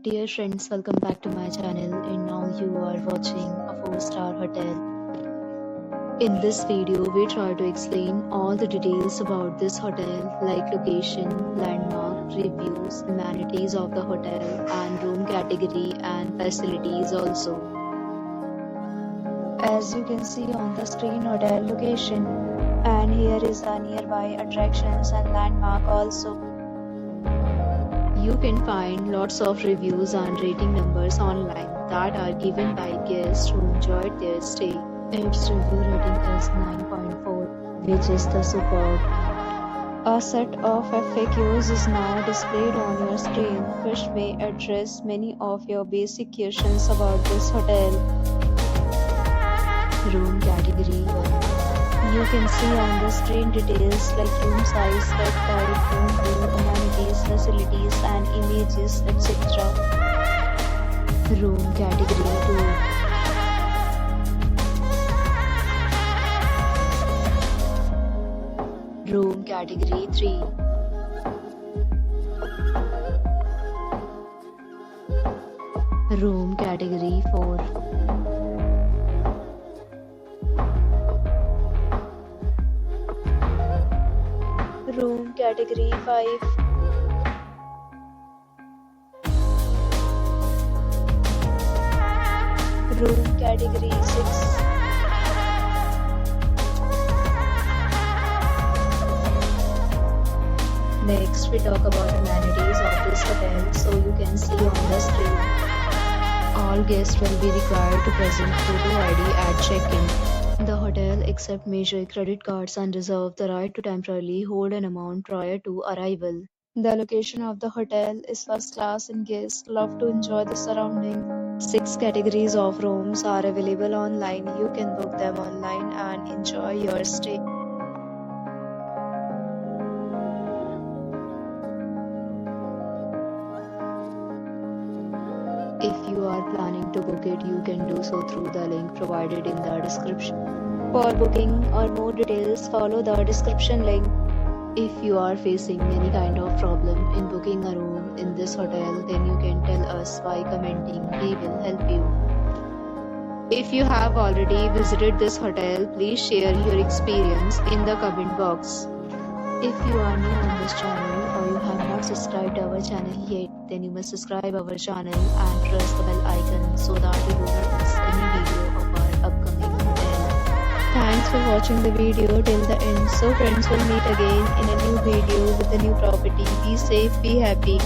Dear friends, welcome back to my channel, and now you are watching a 4-star hotel. In this video, we try to explain all the details about this hotel like location, landmark, reviews, amenities of the hotel and room category and facilities also. As you can see on the screen, hotel location, and here is the nearby attractions and landmark also. You can find lots of reviews and rating numbers online that are given by guests who enjoyed their stay. Its review rating is 9.4, which is the superb. A set of FAQs is now displayed on your screen, which may address many of your basic questions about this hotel. Room category. You can see on the screen details like room size, bed type, room view, amenities, facilities and images, etc. Room category 2. Room category 3. Room category 4. Room category 5. Room category 6. Next, we talk about amenities of this hotel, so you can see on the screen. All guests will be required to present photo ID at check-in. The hotel accepts major credit cards and reserves the right to temporarily hold an amount prior to arrival. The location of the hotel is first class and guests love to enjoy the surrounding. 6 categories of rooms are available online. You can book them online and enjoy your stay. If you are planning to book it, you can do so through the link provided in the description. For booking or more details, follow the description link. If you are facing any kind of problem in booking a room in this hotel, then you can tell us by commenting. We will help you. If you have already visited this hotel, please share your experience in the comment box. If you are new on this channel or you have not subscribed our channel yet, then you must subscribe our channel and press the bell icon so that you do not miss any video of our upcoming hotel. Thanks for watching the video till the end. So friends, will meet again in a new video with a new property. Be safe, be happy.